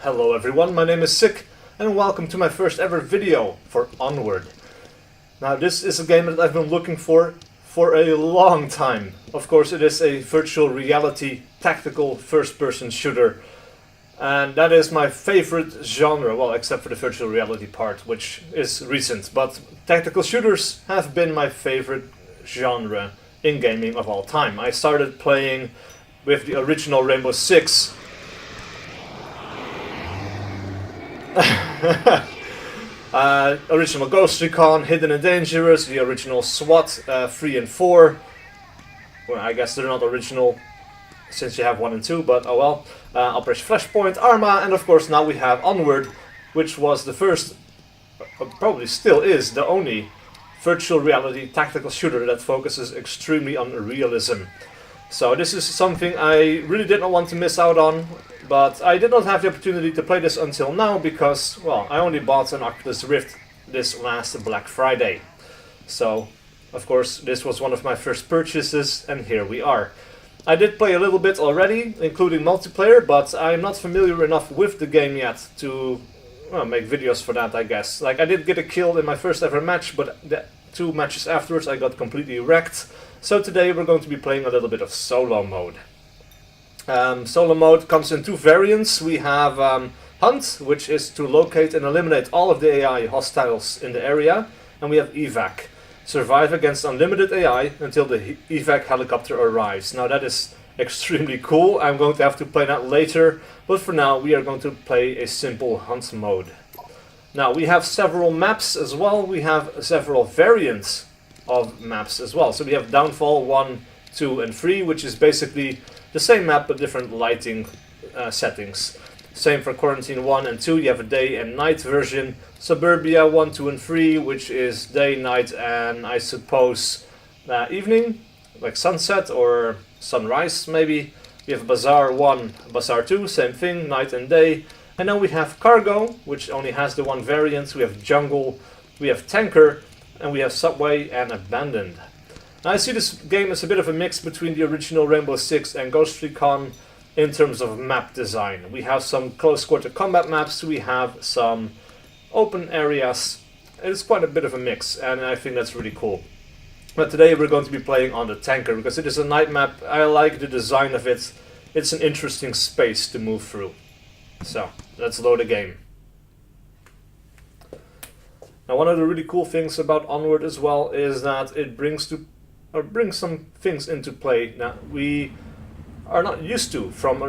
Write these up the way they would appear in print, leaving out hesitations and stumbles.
Hello everyone, my name is SiC and welcome to my first ever video for Onward. Now this is a game that I've been looking for a long time. Of course it is a virtual reality tactical first-person shooter, and that is my favorite genre, well except for the virtual reality part, which is recent, but tactical shooters have been my favorite genre in gaming of all time. I started playing with the original Rainbow Six original Ghost Recon, Hidden and Dangerous, the original SWAT 3 and 4. Well, I guess they're not original since you have 1 and 2, but oh well. Operation Flashpoint, Arma, and of course now we have Onward, which was the first, probably still is, the only virtual reality tactical shooter that focuses extremely on realism. So this is something I really did not want to miss out on, but I did not have the opportunity to play this until now because, well, I only bought an Oculus Rift this last Black Friday. So, of course, this was one of my first purchases, and here we are. I did play a little bit already, including multiplayer, but I'm not familiar enough with the game yet to, well, make videos for that, I guess. Like, I did get a kill in my first ever match, but the 2 matches afterwards I got completely wrecked. So today we're going to be playing a little bit of solo mode. Solo mode comes in 2 variants. We have Hunt, which is to locate and eliminate all of the AI hostiles in the area, and we have Evac. Survive against unlimited AI until the Evac helicopter arrives. Now that is extremely cool. I'm going to have to play that later, but for now we are going to play a simple Hunt mode. Now we have several maps as well. We have several variants of maps as well. So we have Downfall 1, 2 and 3, which is basically the same map but different lighting settings. Same for Quarantine 1 and 2, you have a day and night version. Suburbia 1, 2 and 3, which is day, night and I suppose evening, like sunset or sunrise maybe. We have Bazaar 1, Bazaar 2, same thing, night and day. And then we have Cargo, which only has the 1 variant. We have Jungle, we have Tanker, and we have Subway and Abandoned. Now I see this game as a bit of a mix between the original Rainbow Six and Ghost Recon in terms of map design. We have some close quarter combat maps, we have some open areas. It's quite a bit of a mix, and I think that's really cool. But today we're going to be playing on the Tanker because it is a night map. I like the design of it. It's an interesting space to move through. So let's load the game. Now one of the really cool things about Onward as well is that it brings some things into play that we are not used to from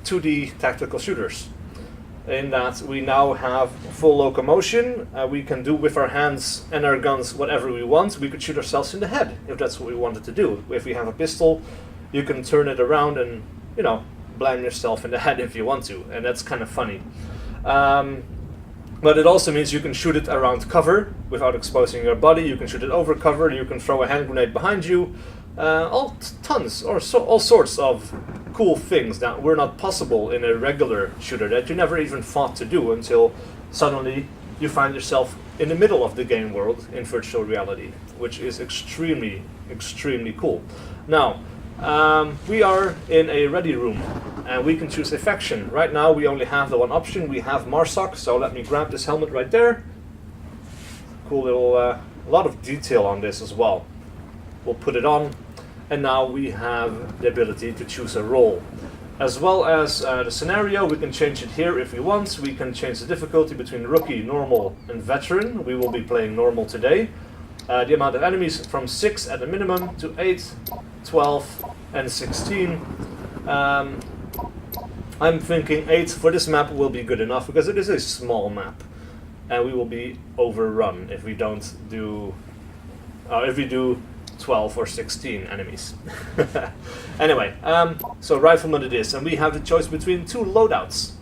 2D tactical shooters. In that we now have full locomotion, we can do with our hands and our guns whatever we want. We could shoot ourselves in the head if that's what we wanted to do. If we have a pistol, you can turn it around and, blam yourself in the head if you want to, and that's kind of funny. But it also means you can shoot it around cover without exposing your body. You can shoot it over cover. You can throw a hand grenade behind you. All sorts of cool things that were not possible in a regular shooter that you never even thought to do until suddenly you find yourself in the middle of the game world in virtual reality, which is extremely, extremely cool. Now, we are in a ready room and we can choose a faction. Right now we only have the 1 option. We have Marsoc, so let me grab this helmet right there. Cool little, a lot of detail on this as well. We'll put it on, and now we have the ability to choose a role. As well as the scenario, we can change it here if we want. We can change the difficulty between Rookie, Normal and Veteran. We will be playing Normal today. The amount of enemies from 6 at the minimum to 8, 12 and 16. I'm thinking 8 for this map will be good enough because it is a small map and we will be overrun if we don't do if we do 12 or 16 enemies. Anyway, so Rifleman it is, and we have the choice between 2 loadouts.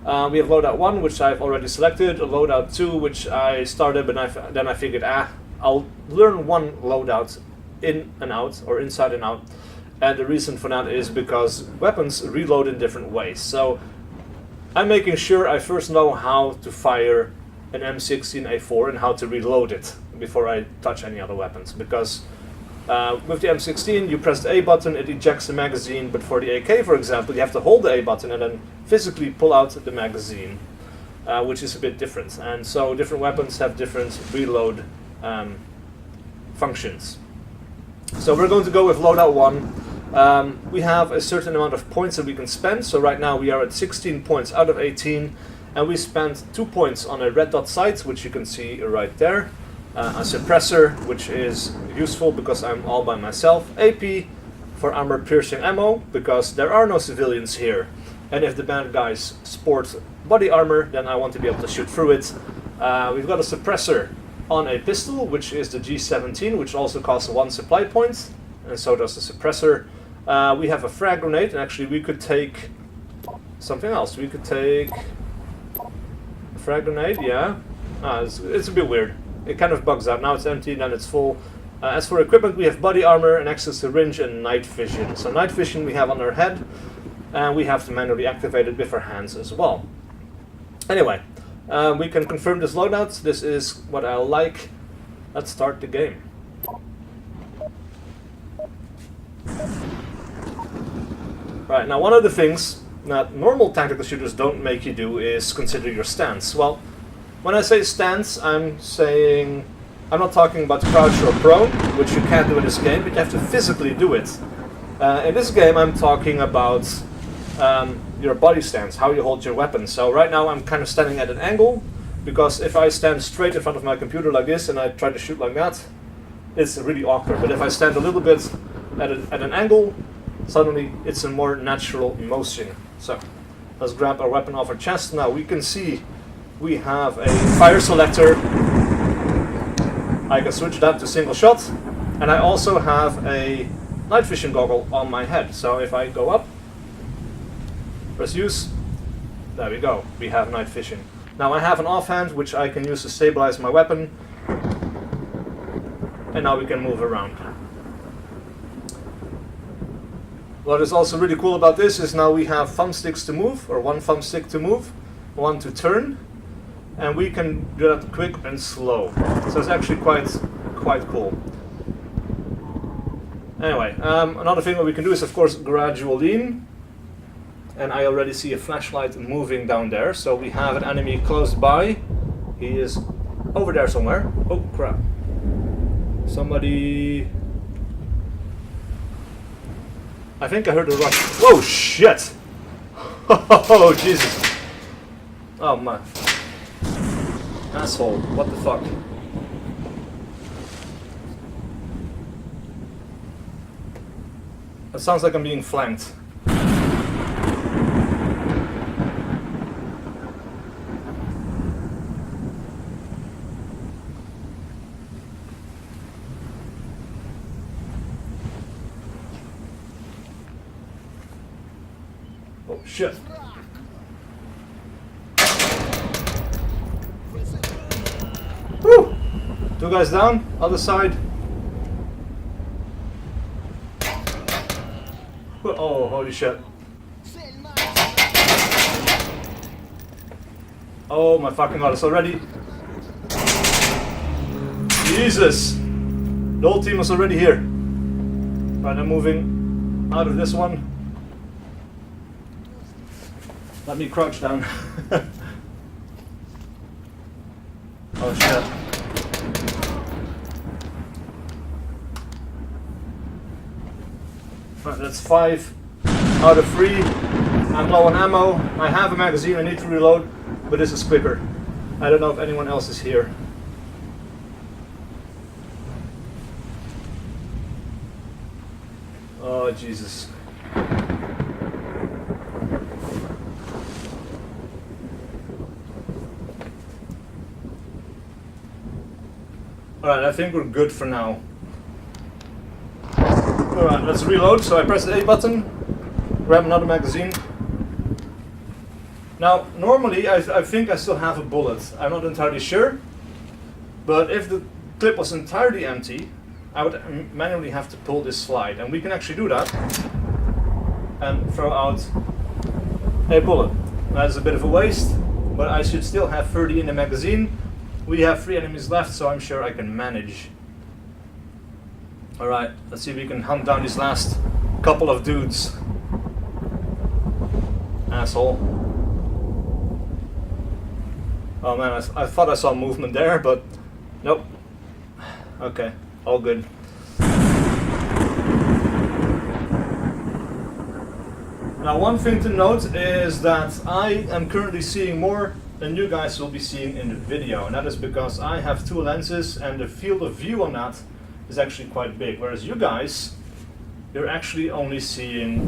We have loadout 1, which I've already selected, loadout 2, which I started, but then I figured, I'll learn 1 loadout in and out, or inside and out. And the reason for that is because weapons reload in different ways. So I'm making sure I first know how to fire an M16A4 and how to reload it before I touch any other weapons. Because With the M16, you press the A button, it ejects the magazine, but for the AK, for example, you have to hold the A button and then physically pull out the magazine, which is a bit different. And so different weapons have different reload functions. So we're going to go with loadout 1. We have a certain amount of points that we can spend, so right now we are at 16 points out of 18, and we spent 2 points on a red dot sight, which you can see right there. A suppressor, which is useful because I'm all by myself. AP for armor piercing ammo, because there are no civilians here. And if the bad guys sport body armor, then I want to be able to shoot through it. We've got a suppressor on a pistol, which is the G17, which also costs 1 supply point, and so does the suppressor. We have a frag grenade, and actually we could take something else. We could take a frag grenade, yeah. It's a bit weird. It kind of bugs out. Now it's empty, then it's full. As for equipment, we have body armor, an access syringe, and night vision. So night vision we have on our head, and we have to manually activate it with our hands as well. Anyway, we can confirm this loadout. This is what I like. Let's start the game. Right, now one of the things that normal tactical shooters don't make you do is consider your stance. Well, when I say stance, I'm not talking about crouch or prone, which you can't do in this game, but you have to physically do it. In this game, I'm talking about your body stance, how you hold your weapon. So right now I'm kind of standing at an angle, because if I stand straight in front of my computer like this and I try to shoot like that, it's really awkward. But if I stand a little bit at an angle, suddenly it's a more natural motion. So let's grab our weapon off our chest. Now we can see we have a fire selector. I can switch that to single shot, and I also have a night vision goggle on my head. So if I go up, press use, there we go, we have night vision. Now I have an offhand, which I can use to stabilize my weapon, and now we can move around. What is also really cool about this is now we have thumbsticks to move, or one thumbstick to move, one to turn, and we can do that quick and slow. So it's actually quite cool. Anyway, another thing that we can do is of course gradual lean. And I already see a flashlight moving down there, so we have an enemy close by. He is over there somewhere. Oh crap. Somebody... I think I heard a rush. Whoa, shit! Oh, Jesus. Oh, man. Asshole, what the fuck? It sounds like I'm being flanked. Oh shit. Woo! 2 guys down, other side. Oh, holy shit. Oh my fucking god, it's already... Jesus! The whole team is already here. Right, I'm moving out of this one. Let me crouch down. Oh shit. Right, that's 5 out of 3. I'm low on ammo. I have a magazine, I need to reload, but this is quicker. I don't know if anyone else is here. Oh Jesus. Alright, I think we're good for now. Alright, let's reload. So I press the A button, grab another magazine. Now, normally I think I still have a bullet. I'm not entirely sure. But if the clip was entirely empty, I would manually have to pull this slide. And we can actually do that and throw out a bullet. That is a bit of a waste, but I should still have 30 in the magazine. We have 3 enemies left, so I'm sure I can manage. Alright, let's see if we can hunt down these last couple of dudes. Asshole. Oh man, I thought I saw movement there, but nope. Okay, all good. Now one thing to note is that I am currently seeing more than you guys will be seeing in the video, and that is because I have two lenses and the field of view on that is actually quite big, whereas you guys, you're actually only seeing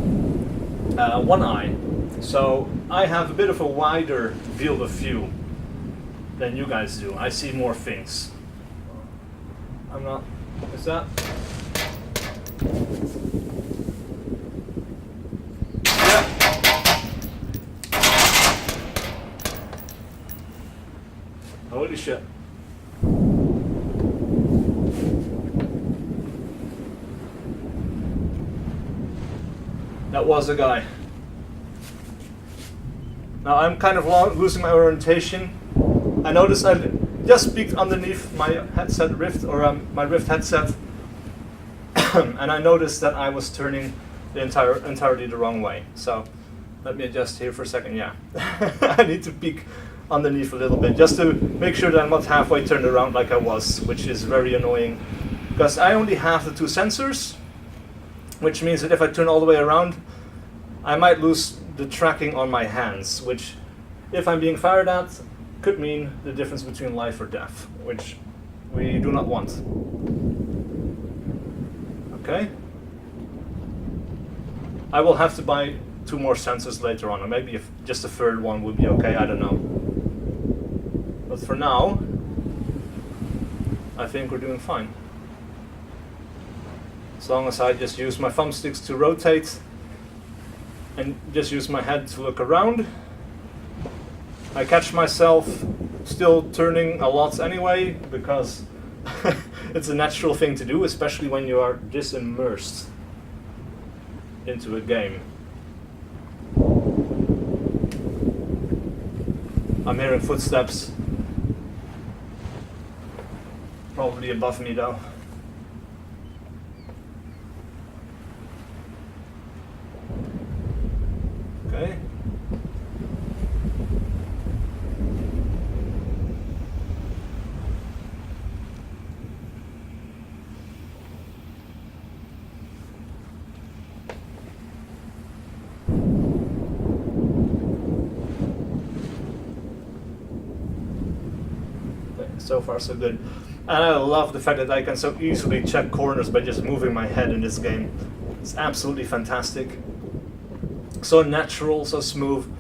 one eye. So I have a bit of a wider field of view than you guys do. I see more things. I'm not... Is that... Holy shit. That was a guy. Now I'm kind of losing my orientation. I noticed I just peeked underneath my headset Rift, or my Rift headset, and I noticed that I was turning the entirely the wrong way. So let me adjust here for a second. Yeah, I need to peek underneath a little bit just to make sure that I'm not halfway turned around like I was, which is very annoying because I only have the two sensors, which means that if I turn all the way around I might lose the tracking on my hands, which if I'm being fired at could mean the difference between life or death, which we do not want. Okay, I will have to buy 2 more sensors later on, or maybe if just a third one would be okay, I don't know. But for now, I think we're doing fine. As long as I just use my thumbsticks to rotate and just use my head to look around. I catch myself still turning a lot anyway, because it's a natural thing to do, especially when you are this immersed into a game. I'm hearing footsteps. Probably above me though. Okay. So far so good. And I love the fact that I can so easily check corners by just moving my head in this game. It's absolutely fantastic. So natural, so smooth.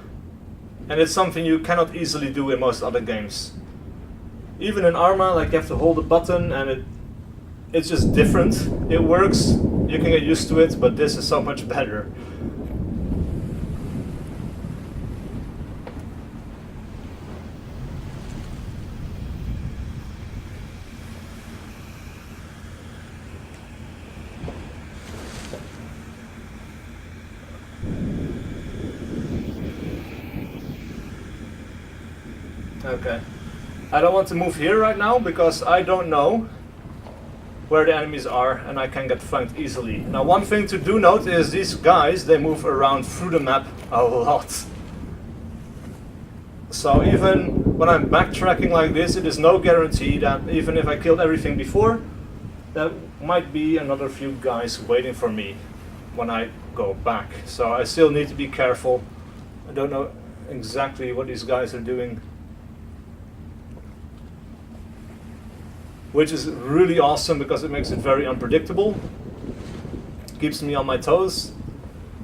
And it's something you cannot easily do in most other games. Even in Arma, like you have to hold a button and it's just different. It works, you can get used to it, but this is so much better. Okay. I don't want to move here right now because I don't know where the enemies are and I can get flanked easily. Now one thing to do note is these guys, they move around through the map a lot. So even when I'm backtracking like this, it is no guarantee that even if I killed everything before, there might be another few guys waiting for me when I go back. So I still need to be careful. I don't know exactly what these guys are doing. Which is really awesome because it makes it very unpredictable. Keeps me on my toes,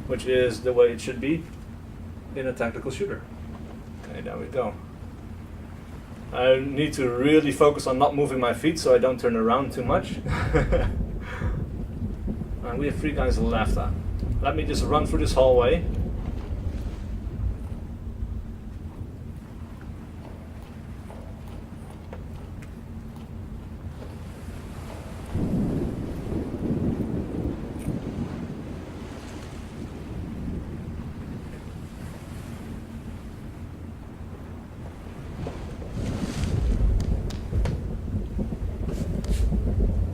which is the way it should be in a tactical shooter. Okay, there we go. I need to really focus on not moving my feet so I don't turn around too much. And we have 3 guys left. Let me just run through this hallway.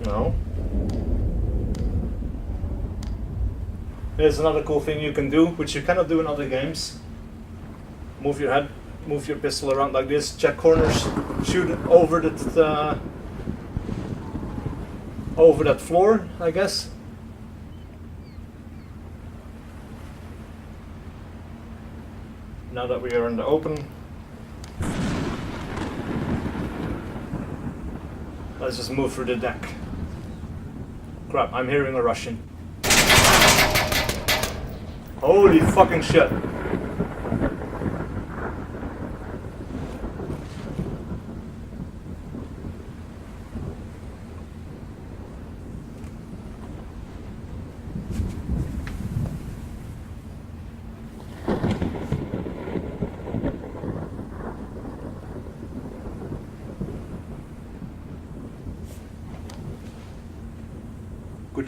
No. Here's another cool thing you can do, which you cannot do in other games. Move your head, move your pistol around like this, check corners, shoot it over that floor, I guess. Now that we are in the open, let's just move through the deck. Crap, I'm hearing a Russian. Holy fucking shit.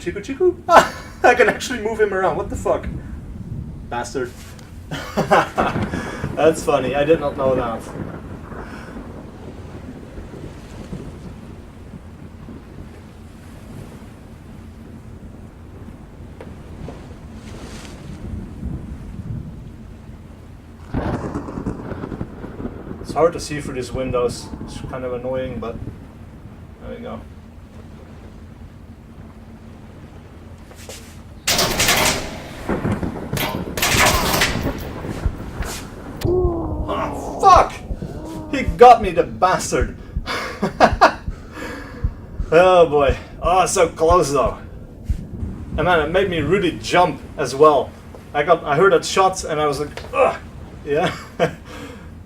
Chiku Chiku? I can actually move him around. What the fuck? Bastard. That's funny. I did not know that. It's hard to see through these windows. It's kind of annoying, but there we go. He got me, the bastard. Oh boy. Oh, so close though. And man, it made me really jump as well. I heard that shot and I was like, ugh. Yeah.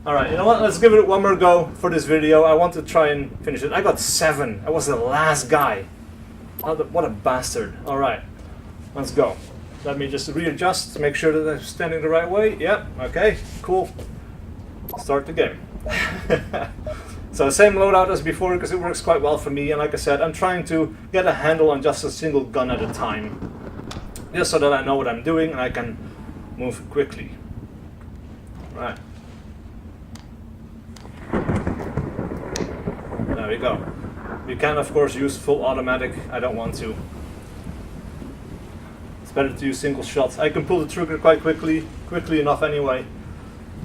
Alright, you know what? Let's give it one more go for this video. I want to try and finish it. I got 7. I was the last guy. What a bastard. Alright. Let's go. Let me just readjust to make sure that I'm standing the right way. Yep. Okay. Cool. Start the game. So same loadout as before because it works quite well for me, and like I said, I'm trying to get a handle on just a single gun at a time, just so that I know what I'm doing and I can move quickly. Right. There we go. You can of course use full automatic. I don't want to. It's better to use single shots. I can pull the trigger quite quickly enough anyway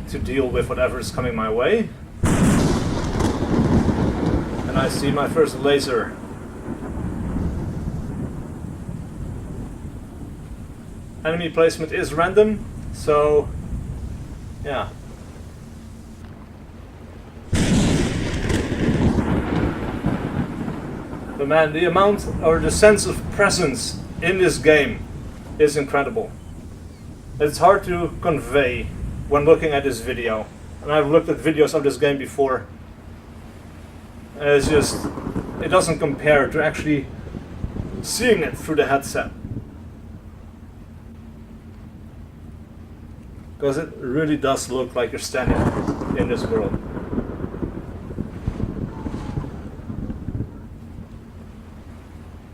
to deal with whatever is coming my way. And I see my first laser. Enemy placement is random, so yeah. But man, the amount or the sense of presence in this game is incredible. It's hard to convey when looking at this video, and I've looked at videos of this game before, and it's just, it doesn't compare to actually seeing it through the headset, because it really does look like you're standing in this world.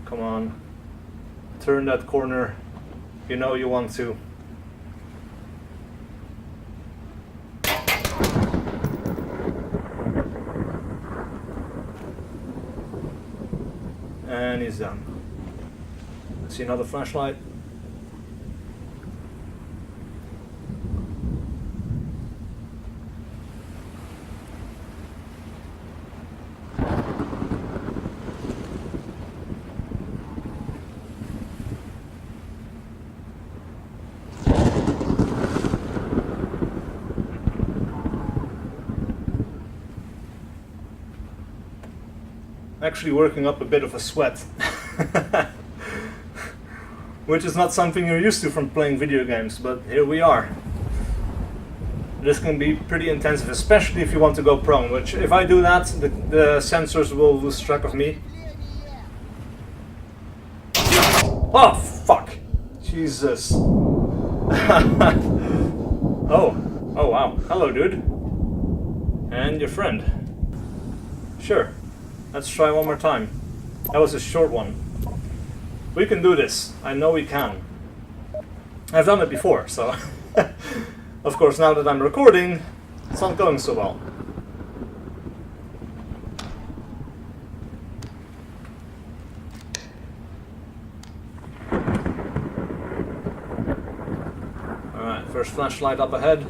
Come on, turn that corner, you know you want to. And he's done. See another flashlight. Actually working up a bit of a sweat. Which is not something you're used to from playing video games, but here we are. This can be pretty intensive, especially if you want to go prone, which if I do that, the sensors will lose track of me. Oh, fuck! Jesus. Oh wow. Hello, dude. And your friend. Sure. Let's try one more time. That was a short one. We can do this. I know we can. I've done it before, so... Of course, now that I'm recording, it's not going so well. First flashlight up ahead.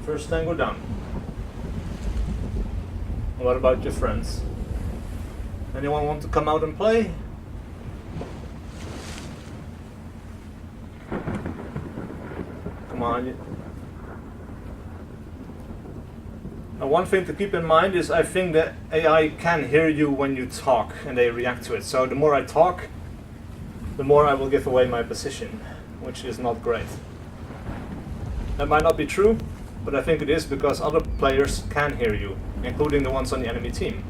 First tango down. What about your friends? Anyone want to come out and play? Come on. Now, one thing to keep in mind is I think that AI can hear you when you talk and they react to it. So the more I talk, the more I will give away my position, which is not great. That might not be true, but I think it is because other players can hear you, including the ones on the enemy team.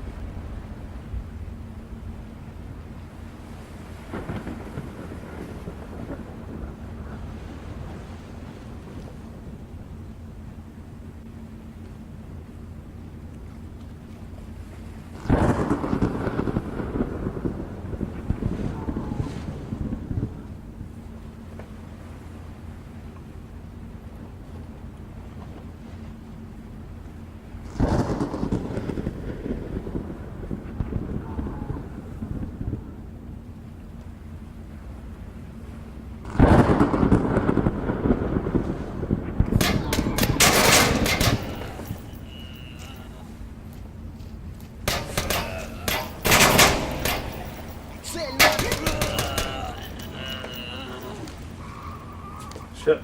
Shit.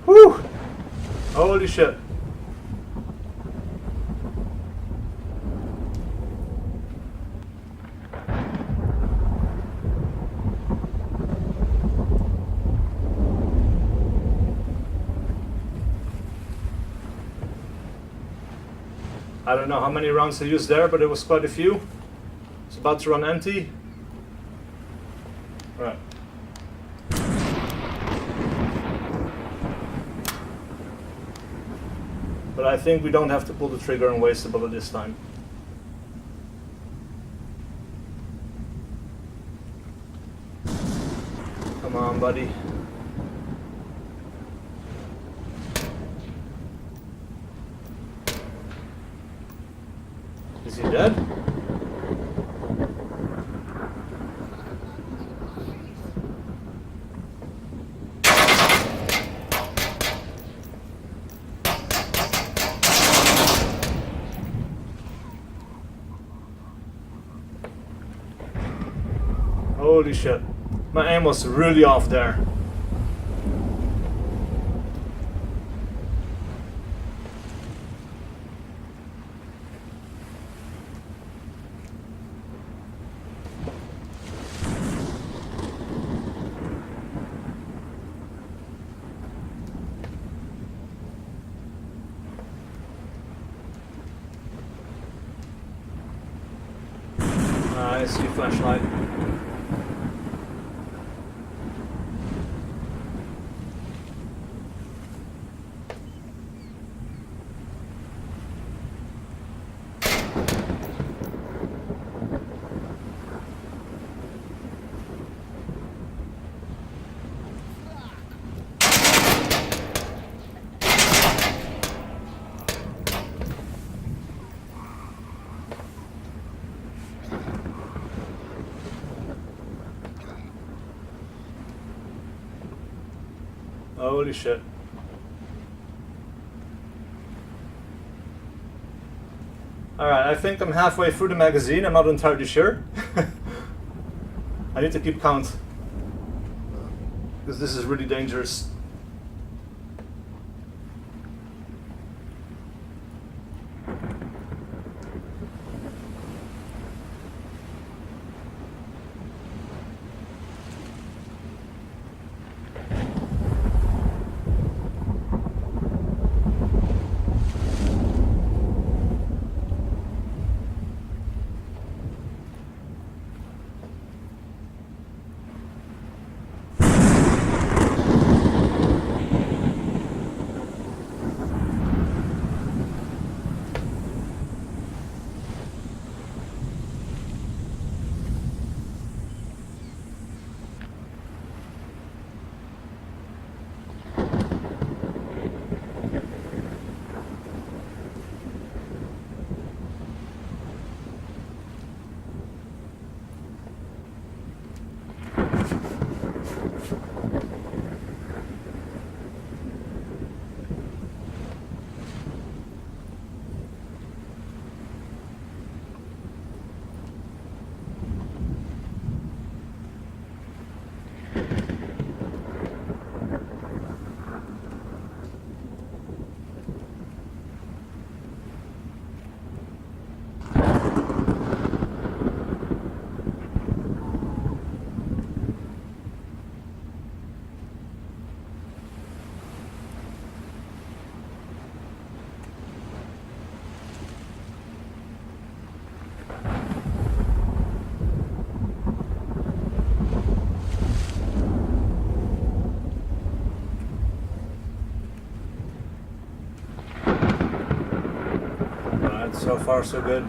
Whew! Holy shit. I don't know how many rounds they used there, but it was quite a few. It's about to run empty. Right. But I think we don't have to pull the trigger and waste a bullet this time. Come on, buddy. Is he dead? Holy shit. My aim was really off there. I see a flashlight. Holy shit. Alright, I think I'm halfway through the magazine, I'm not entirely sure. I need to keep count. Because this is really dangerous. So far, so good.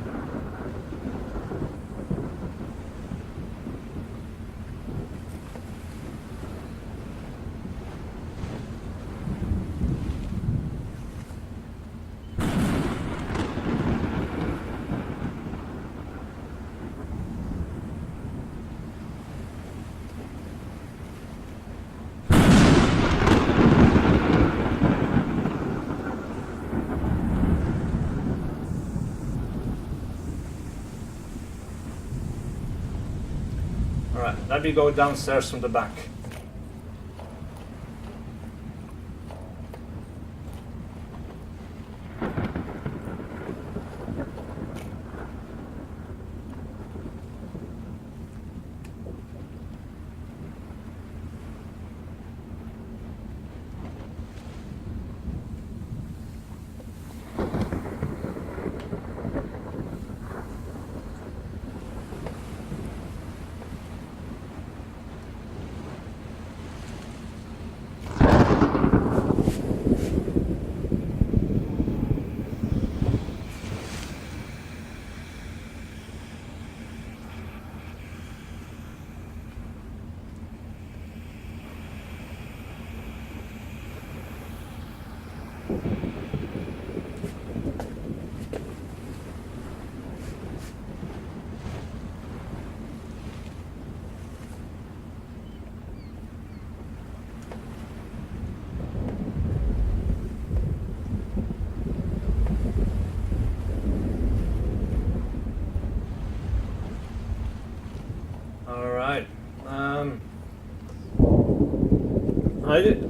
Alright, let me go downstairs from the back.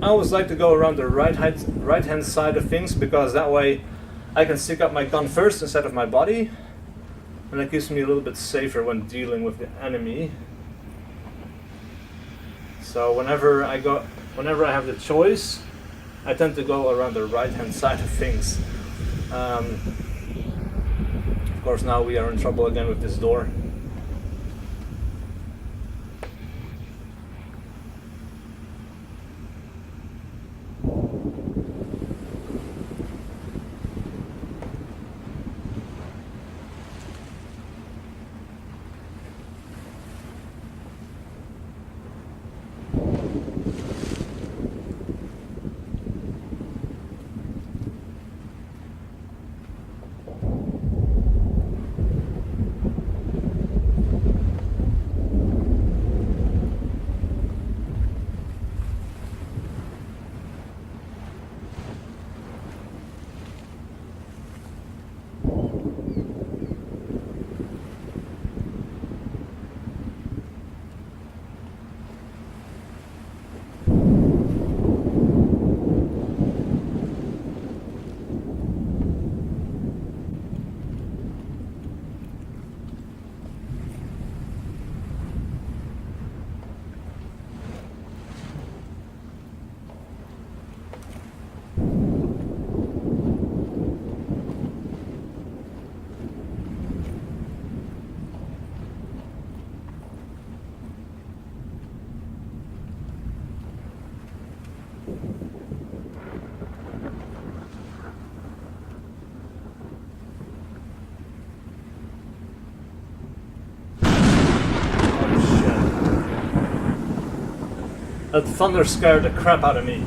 I always like to go around the right hand side of things, because that way I can stick up my gun first instead of my body, and that keeps me a little bit safer when dealing with the enemy. So whenever I have the choice, I tend to go around the right hand side of things. Of course, now we are in trouble again with this door. That thunder scared the crap out of me.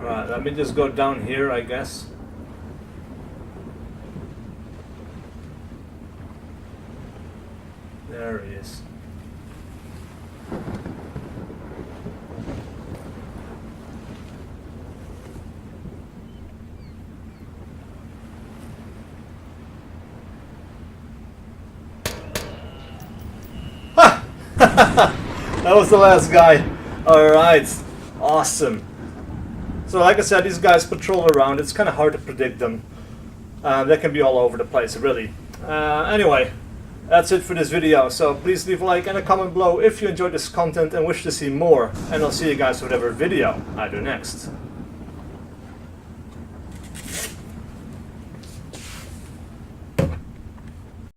Right, let me just go down here, I guess. There he is. That was the last guy. Alright, awesome. So like I said, these guys patrol around. It's kind of hard to predict them. They can be all over the place, really. Anyway, that's it for this video. So please leave a like and a comment below if you enjoyed this content and wish to see more. And I'll see you guys with whatever video I do next.